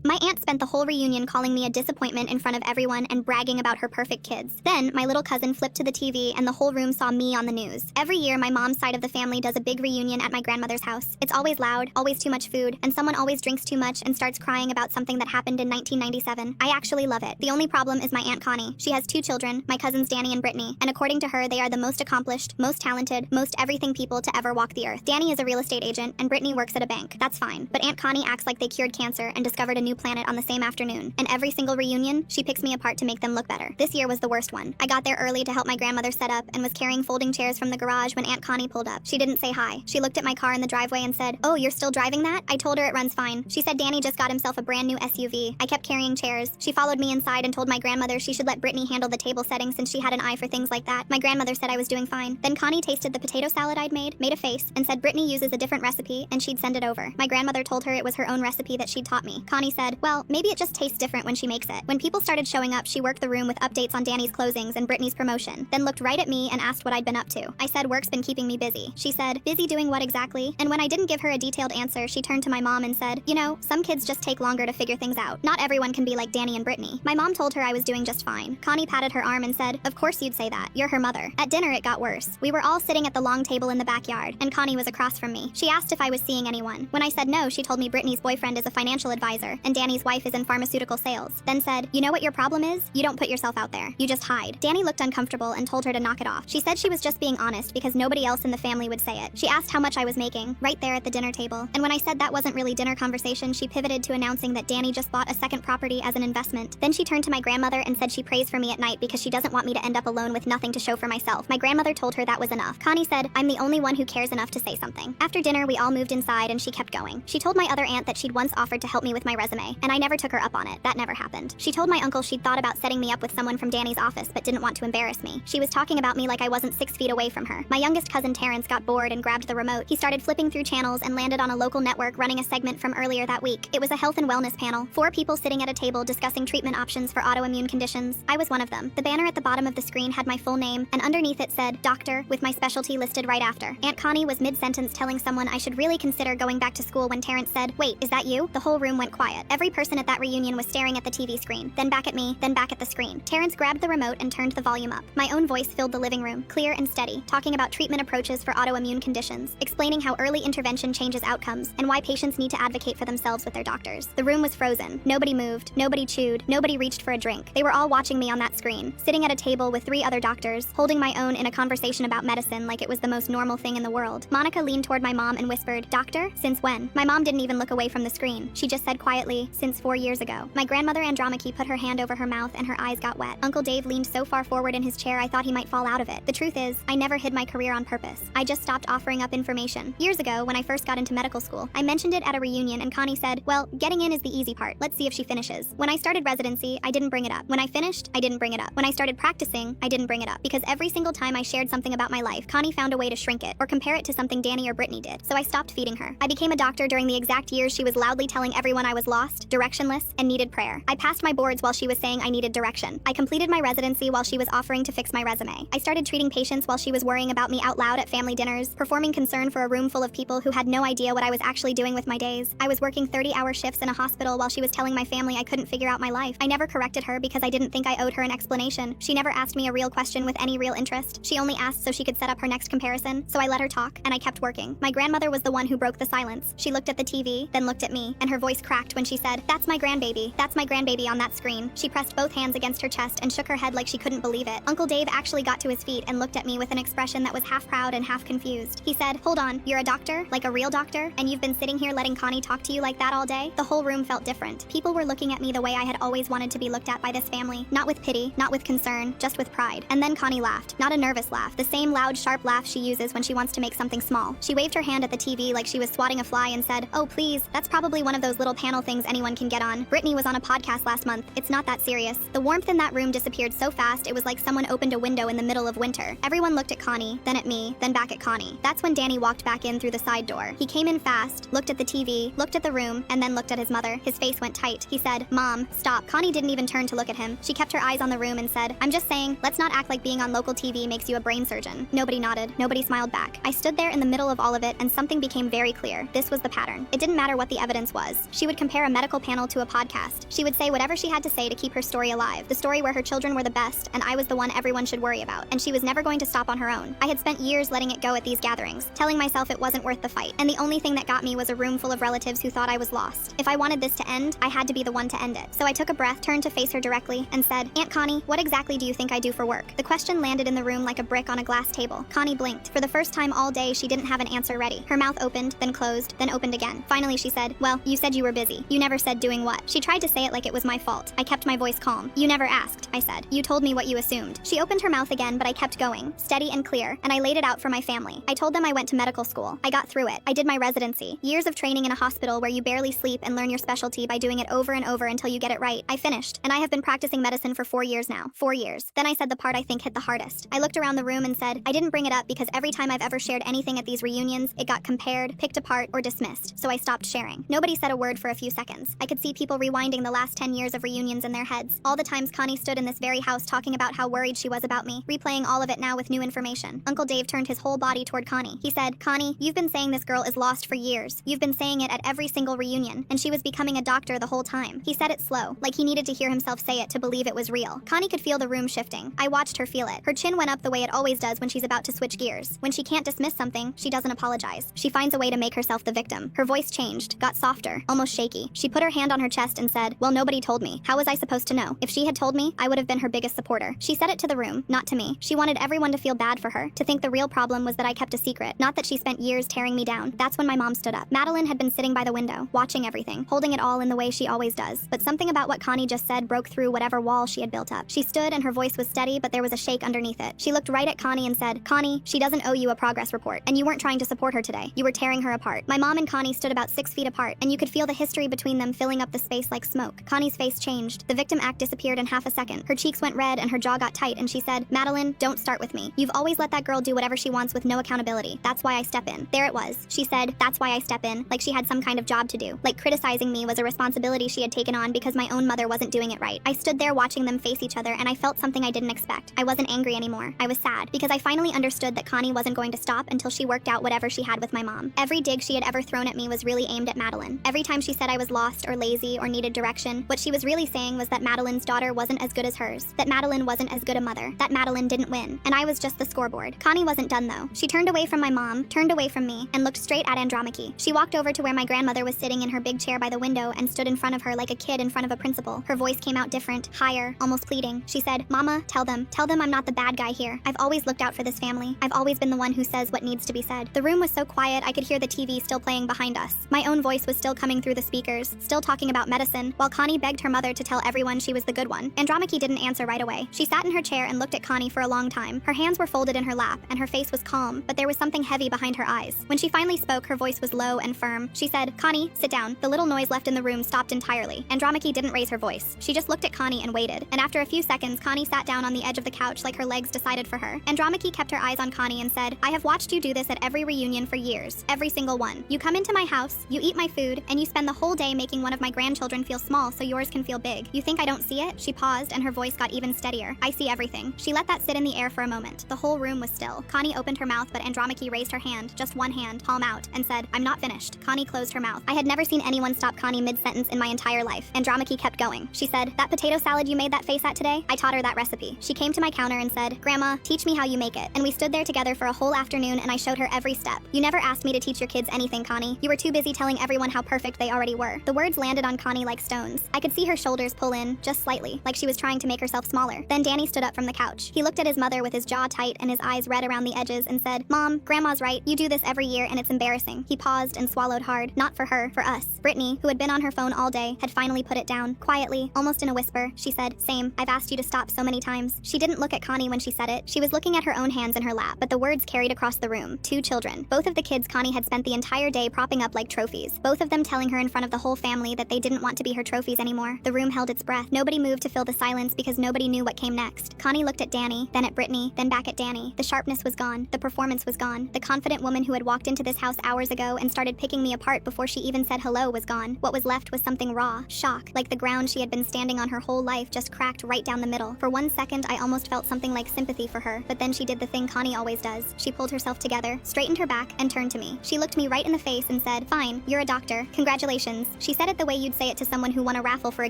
My aunt spent the whole reunion calling me a disappointment in front of everyone and bragging about her perfect kids. Then, my little cousin flipped to the TV and the whole room saw me on the news. Every year, my mom's side of the family does a big reunion at my grandmother's house. It's always loud, always too much food, and someone always drinks too much and starts crying about something that happened in 1997. I actually love it. The only problem is my Aunt Connie. She has 2 children, my cousins Danny and Brittany, and according to her, they are the most accomplished, most talented, most everything people to ever walk the earth. Danny is a real estate agent, and Brittany works at a bank. That's fine. But Aunt Connie acts like they cured cancer and discovered a new planet on the same afternoon. And every single reunion, she picks me apart to make them look better. This year was the worst one. I got there early to help my grandmother set up and was carrying folding chairs from the garage when Aunt Connie pulled up. She didn't say hi. She looked at my car in the driveway and said, "Oh, you're still driving that?" I told her it runs fine. She said Danny just got himself a brand new SUV. I kept carrying chairs. She followed me inside and told my grandmother she should let Brittany handle the table setting since she had an eye for things like that. My grandmother said I was doing fine. Then Connie tasted the potato salad I'd made a face, and said Brittany uses a different recipe and she'd send it over. My grandmother told her it was her own recipe that she'd taught me. Connie said, "Well, maybe it just tastes different when she makes it." When people started showing up, she worked the room with updates on Danny's closings and Brittany's promotion, then looked right at me and asked what I'd been up to. I said work's been keeping me busy. She said, "Busy doing what exactly?" And when I didn't give her a detailed answer, she turned to my mom and said, "You know, some kids just take longer to figure things out. Not everyone can be like Danny and Brittany." My mom told her I was doing just fine. Connie patted her arm and said, "Of course you'd say that. You're her mother." At dinner, it got worse. We were all sitting at the long table in the backyard, and Connie was across from me. She asked if I was seeing anyone. When I said no, she told me Brittany's boyfriend is a financial advisor, and Danny's wife is in pharmaceutical sales. Then said, "You know what your problem is? You don't put yourself out there. You just hide." Danny looked uncomfortable and told her to knock it off. She said she was just being honest because nobody else in the family would say it. She asked how much I was making, right there at the dinner table. And when I said that wasn't really dinner conversation, she pivoted to announcing that Danny just bought a second property as an investment. Then she turned to my grandmother and said she prays for me at night because she doesn't want me to end up alone with nothing to show for myself. My grandmother told her that was enough. Connie said, "I'm the only one who cares enough to say something." After dinner, we all moved inside and she kept going. She told my other aunt that she'd once offered to help me with my resume, and I never took her up on it. That never happened. She told my uncle she'd thought about setting me up with someone from Danny's office but didn't want to embarrass me. She was talking about me like I wasn't 6 feet away from her. My youngest cousin Terrence got bored and grabbed the remote. He started flipping through channels and landed on a local network running a segment from earlier that week. It was a health and wellness panel. 4 people sitting at a table discussing treatment options for autoimmune conditions. I was one of them. The banner at the bottom of the screen had my full name, and underneath it said, "Doctor," with my specialty listed right after. Aunt Connie was mid-sentence telling someone I should really consider going back to school when Terrence said, "Wait, is that you?" The whole room went quiet. Every person at that reunion was staring at the TV screen, then back at me, then back at the screen. Terrence grabbed the remote and turned the volume up. My own voice filled the living room, clear and steady, talking about treatment approaches for autoimmune conditions, explaining how early intervention changes outcomes, and why patients need to advocate for themselves with their doctors. The room was frozen. Nobody moved, nobody chewed, nobody reached for a drink. They were all watching me on that screen, sitting at a table with 3 other doctors, holding my own in a conversation about medicine like it was the most normal thing in the world. Monica leaned toward my mom and whispered, "Doctor? Since when?" My mom didn't even look away from the screen. She just said quietly, "Since 4 years ago." My grandmother Andromache put her hand over her mouth and her eyes got wet. Uncle Dave leaned so far forward in his chair I thought he might fall out of it. The truth is, I never hid my career on purpose. I just stopped offering up information. Years ago, when I first got into medical school, I mentioned it at a reunion and Connie said, "Well, getting in is the easy part. Let's see if she finishes." When I started residency, I didn't bring it up. When I finished, I didn't bring it up. When I started practicing, I didn't bring it up. Because every single time I shared something about my life, Connie found a way to shrink it or compare it to something Danny or Brittany did. So I stopped feeding her. I became a doctor during the exact years she was loudly telling everyone I was lost, directionless, and needed prayer. I passed my boards while she was saying I needed direction. I completed my residency while she was offering to fix my resume. I started treating patients while she was worrying about me out loud at family dinners, performing concern for a room full of people who had no idea what I was actually doing with my days. I was working 30-hour shifts in a hospital while she was telling my family I couldn't figure out my life. I never corrected her because I didn't think I owed her an explanation. She never asked me a real question with any real interest. She only asked so she could set up her next comparison, so I let her talk, and I kept working. My grandmother was the one who broke the silence. She looked at the TV, then looked at me, and her voice cracked when she said, "That's my grandbaby. That's my grandbaby on that screen." She pressed both hands against her chest and shook her head like she couldn't believe it. Uncle Dave actually got to his feet and looked at me with an expression that was half proud and half confused. He said, "Hold on, you're a doctor? Like a real doctor? And you've been sitting here letting Connie talk to you like that all day?" The whole room felt different. People were looking at me the way I had always wanted to be looked at by this family. Not with pity, not with concern, just with pride. And then Connie laughed. Not a nervous laugh, the same loud, sharp laugh she uses when she wants to make something small. She waved her hand at the TV like she was swatting a fly and said, "Oh please, that's probably one of those little panel things anyone can get on. Brittany was on a podcast last month. It's not that serious." The warmth in that room disappeared so fast it was like someone opened a window in the middle of winter. Everyone looked at Connie, then at me, then back at Connie. That's when Danny walked back in through the side door. He came in fast, looked at the TV, looked at the room, and then looked at his mother. His face went tight. He said, "Mom, stop." Connie didn't even turn to look at him. She kept her eyes on the room and said, "I'm just saying, let's not act like being on local TV makes you a brain surgeon." Nobody nodded. Nobody smiled back. I stood there in the middle of all of it and something became very clear. This was the pattern. It didn't matter what the evidence was. She would compare a medical panel to a podcast. She would say whatever she had to say to keep her story alive, the story where her children were the best and I was the one everyone should worry about, and she was never going to stop on her own. I had spent years letting it go at these gatherings, telling myself it wasn't worth the fight, and the only thing that got me was a room full of relatives who thought I was lost. If I wanted this to end, I had to be the one to end it. So I took a breath, turned to face her directly, and said, "Aunt Connie, what exactly do you think I do for work?" The question landed in the room like a brick on a glass table. Connie blinked. For the first time all day, she didn't have an answer ready. Her mouth opened, then closed, then opened again. Finally, she said, "Well, you said you were busy. You never said doing what." She tried to say it like it was my fault. I kept my voice calm. "You never asked," I said. "You told me what you assumed." She opened her mouth again, but I kept going, steady and clear, and I laid it out for my family. I told them I went to medical school. I got through it. I did my residency. Years of training in a hospital where you barely sleep and learn your specialty by doing it over and over until you get it right. I finished, and I have been practicing medicine for 4 years now. 4 years. Then I said the part I think hit the hardest. I looked around the room and said, I didn't bring it up because every time I've ever shared anything at these reunions, it got compared, picked apart, or dismissed, so I stopped sharing. Nobody said a word for a few seconds. I could see people rewinding the last 10 years of reunions in their heads. All the times Connie stood in this very house talking about how worried she was about me, replaying all of it now with new information. Uncle Dave turned his whole body toward Connie. He said, "Connie, you've been saying this girl is lost for years. You've been saying it at every single reunion, and she was becoming a doctor the whole time." He said it slow, like he needed to hear himself say it to believe it was real. Connie could feel the room shifting. I watched her feel it. Her chin went up the way it always does when she's about to switch gears. When she can't dismiss something, she doesn't apologize. She finds a way to make herself the victim. Her voice changed, got softer, almost shaky. She put her hand on her chest and said, "Well, nobody told me. How was I supposed to know? If she had told me, I would have been her biggest supporter." She said it to the room, not to me. She wanted everyone to feel bad for her, to think the real problem was that I kept a secret, not that she spent years tearing me down. That's when my mom stood up. Madeline had been sitting by the window, watching everything, holding it all in the way she always does. But something about what Connie just said broke through whatever wall she had built up. She stood and her voice was steady, but there was a shake underneath it. She looked right at Connie and said, "Connie, she doesn't owe you a progress report, and you weren't trying to support her today. You were tearing her apart." My mom and Connie stood about 6 feet apart, and you could feel the history between them filling up the space like smoke. Connie's face changed. The victim act disappeared in half a second. Her cheeks went red and her jaw got tight, and she said, "Madeline, don't start with me. You've always let that girl do whatever she wants with no accountability. That's why I step in." There it was. She said, "That's why I step in," like she had some kind of job to do. Like criticizing me was a responsibility she had taken on because my own mother wasn't doing it right. I stood there watching them face each other, and I felt something I didn't expect. I wasn't angry anymore. I was sad, because I finally understood that Connie wasn't going to stop until she worked out whatever she had with my mom. Every dig she had ever thrown at me was really aimed at Madeline. Every time she said I was lost or lazy or needed direction, what she was really saying was that Madeline's daughter wasn't as good as hers, that Madeline wasn't as good a mother, that Madeline didn't win, and I was just the scoreboard. Connie wasn't done though. She turned away from my mom, turned away from me, and looked straight at Andromache. She walked over to where my grandmother was sitting in her big chair by the window and stood in front of her like a kid in front of a principal. Her voice came out different, higher, almost pleading. She said, "Mama, tell them I'm not the bad guy here. I've always looked out for this family. I've always been the one who says what needs to be said." The room was so quiet I could hear the TV still playing behind us. My own voice was still coming through the speakers, still talking about medicine, while Connie begged her mother to tell everyone she was the good one. Andromache didn't answer right away. She sat in her chair and looked at Connie for a long time. Her hands were folded in her lap, and her face was calm, but there was something heavy behind her eyes. When she finally spoke, her voice was low and firm. She said, "Connie, sit down." The little noise left in the room stopped entirely. Andromache didn't raise her voice. She just looked at Connie and waited. And after a few seconds, Connie sat down on the edge of the couch like her legs decided for her. Andromache kept her eyes on Connie and said, "I have watched you do this at every reunion for years. Every single one. You come into my house, you eat my food, and you spend the whole day making one of my grandchildren feel small so yours can feel big. You think I don't see it?" She paused and her voice got even steadier. "I see everything." She let that sit in the air for a moment. The whole room was still. Connie opened her mouth, but Andromache raised her hand, just one hand, palm out, and said, "I'm not finished." Connie closed her mouth. I had never seen anyone stop Connie mid-sentence in my entire life. Andromache kept going. She said, "That potato salad you made that face at today? I taught her that recipe." She came to my counter and said, "Grandma, teach me how you make it." And we stood there together for a whole afternoon and I showed her every step. "You never asked me to teach your kids anything, Connie. You were too busy telling everyone how perfect they already were." The words landed on Connie like stones. I could see her shoulders pull in, just slightly, like she was trying to make herself smaller. Then Danny stood up from the couch. He looked at his mother with his jaw tight and his eyes red around the edges and said, "Mom, Grandma's right. You do this every year and it's embarrassing." He paused and swallowed hard. Not for her, for us. Brittany, who had been on her phone all day, had finally put it down. Quietly, almost in a whisper, she said, "Same. I've asked you to stop so many times." She didn't look at Connie when she said it. She was looking at her own hands in her lap, but the words carried across the room. 2 children. Both of the kids Connie had spent the entire day propping up like trophies. Both of them telling her in front of the whole family that they didn't want to be her trophies anymore. The room held its breath. Nobody moved to fill the silence because nobody knew what came next. Connie looked at Danny, then at Brittany, then back at Danny. The sharpness was gone. The performance was gone. The confident woman who had walked into this house hours ago and started picking me apart before she even said hello was gone. What was left was something raw, shock, like the ground she had been standing on her whole life just cracked right down the middle. For 1 second, I almost felt something like sympathy for her, but then she did the thing Connie always does. She pulled herself together, straightened her back, and turned to me. She looked me right in the face and said, "Fine, you're a doctor. Congratulations. She said it the way you'd say it to someone who won a raffle for a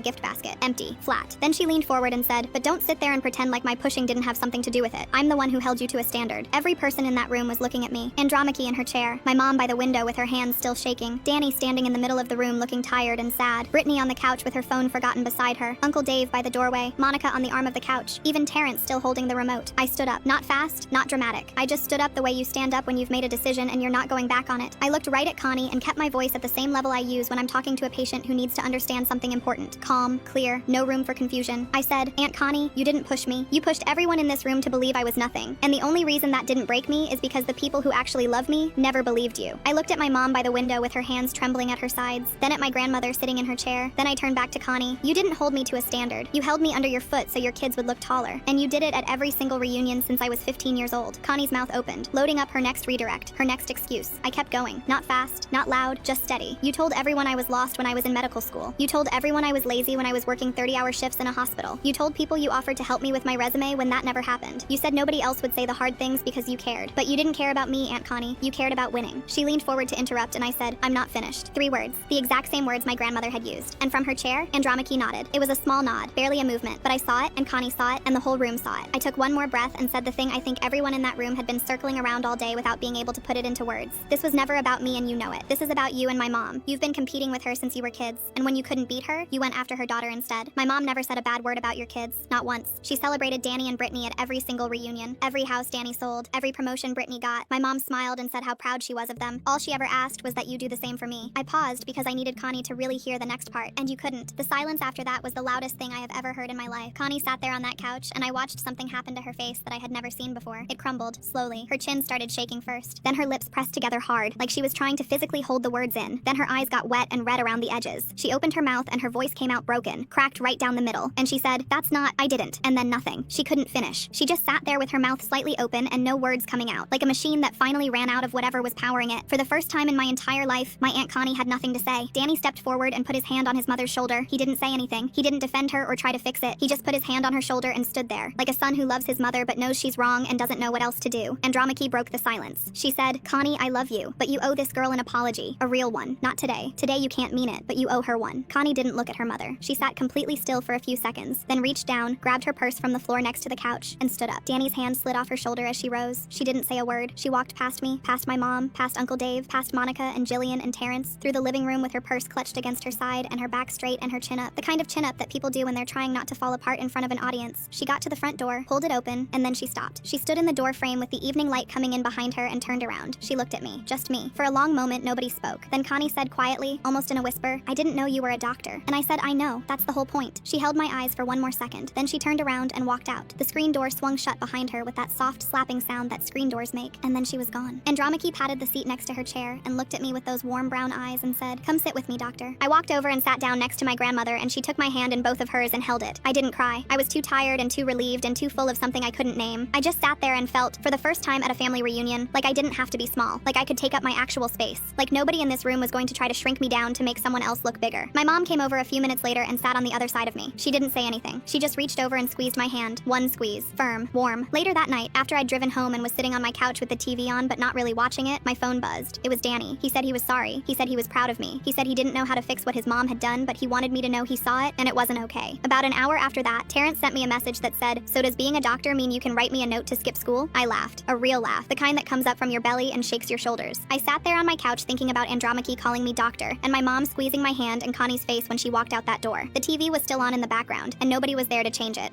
gift basket. Empty. Flat. Then she leaned forward and said, but don't sit there and pretend like my pushing didn't have something to do with it. I'm the one who held you to a standard. Every person in that room was looking at me. Andromache in her chair. My mom by the window with her hands still shaking. Danny standing in the middle of the room looking tired and sad. Brittany on the couch with her phone forgotten beside her. Uncle Dave by the doorway. Monica on the arm of the couch. Even Terrence still holding the remote. I stood up. Not fast, not dramatic. I just stood up the way you stand up when you've made a decision and you're not going back on it. I looked right at Connie and kept my voice at the same level I use when I'm talking to a patient who needs to understand something important. Calm, clear, no room for confusion. I said, Aunt Connie, you didn't push me. You pushed everyone in this room to believe I was nothing. And the only reason that didn't break me is because the people who actually love me never believed you. I looked at my mom by the window with her hands trembling at her sides, then at my grandmother sitting in her chair. Then I turned back to Connie. You didn't hold me to a standard. You held me under your foot so your kids would look taller. And you did it at every single reunion since I was 15 years old. Connie's mouth opened, loading up her next redirect, her next excuse. I kept going. Not fast, not loud, just steady. You told everyone I was lost when I was in medical school. You told everyone I was lazy when I was working 30-hour shifts in a hospital. You told people you offered to help me with my resume when that never happened. You said nobody else would say the hard things because you cared. But you didn't care about me, Aunt Connie. You cared about winning. She leaned forward to interrupt and I said, I'm not finished. 3 words. The exact same words my grandmother had used. And from her chair, Andromache nodded. It was a small nod, barely a movement, but I saw it and Connie saw it and the whole room saw it. I took one more breath and said the thing I think everyone in that room had been circling around all day without being able to put it into words. This was never about me and you know it. This is about you and my mom. You've been competing with her since you were kids, and when you couldn't beat her, you went after her daughter instead. My mom never said a bad word about your kids, not once. She celebrated Danny and Brittany at every single reunion, every house Danny sold, every promotion Brittany got. My mom smiled and said how proud she was of them. All she ever asked was that you do the same for me. I paused because I needed Connie to really hear the next part, and you couldn't. The silence after that was the loudest thing I have ever heard in my life. Connie sat there on that couch, and I watched something happen to her face that I had never seen before. It crumbled, slowly. Her chin started shaking first. Then her lips pressed together hard, like she was trying to physically hold the words in. Then her eyes got wet and red around the edges. She opened her mouth and her voice came out broken, cracked right down the middle, and she said, that's not, I didn't, and then nothing. She couldn't finish. She just sat there with her mouth slightly open and no words coming out, like a machine that finally ran out of whatever was powering it. For the first time in my entire life, my Aunt Connie had nothing to say. Danny stepped forward and put his hand on his mother's shoulder. He didn't say anything. He didn't defend her or try to fix it. He just put his hand on her shoulder and stood there, like a son who loves his mother but knows she's wrong and doesn't know what else to do. Andromache broke the silence. She said, Connie, I love you, but you owe this girl an apology, a real one. Not today. Today you can't mean it, but you owe her one. Connie didn't look at her mother. She sat completely still for a few seconds, then reached down, grabbed her purse from the floor next to the couch, and stood up. Danny's hand slid off her shoulder as she rose. She didn't say a word. She walked past me, past my mom, past Uncle Dave, past Monica and Jillian and Terrence, through the living room with her purse clutched against her side and her back straight and her chin up. The kind of chin up that people do when they're trying not to fall apart in front of an audience. She got to the front door, pulled it open, and then she stopped. She stood in the door frame with the evening light coming in behind her and turned around. She looked at me, just me. For a long moment, nobody spoke. Then Connie said quietly, almost in a whisper, I didn't know you were a doctor. And I said, I know. That's the whole point. She held my eyes for one more second. Then she turned around and walked out. The screen door swung shut behind her with that soft slapping sound that screen doors make, and then she was gone. Andromache patted the seat next to her chair and looked at me with those warm brown eyes and said, come sit with me, doctor. I walked over and sat down next to my grandmother and she took my hand in both of hers and held it. I didn't cry. I was too tired and too relieved and too full of something I couldn't name. I just sat there and felt, for the first time at a family reunion, like I didn't have to be small, like I could take up my actual space, like nobody in this room was going to try to shrink me down to make someone else look bigger. My mom came over a few minutes later and sat on the other side of me. She didn't say anything. She just reached over and squeezed my hand. One squeeze. Firm. Warm. Later that night, after I'd driven home and was sitting on my couch with the TV on but not really watching it, my phone buzzed. It was Danny. He said he was sorry. He said he was proud of me. He said he didn't know how to fix what his mom had done, but he wanted me to know he saw it and it wasn't okay. About an hour after that, Terrence sent me a message that said, so does being a doctor mean you can write me a note to skip school? I laughed. A real laugh. The kind that comes up from your belly and shakes your shoulders. I sat there on my couch thinking about Andromache calling me doctor, and my mom squeezing my hand and Connie's face when she walked out that door. The TV was still on in the background, and nobody was there to change it.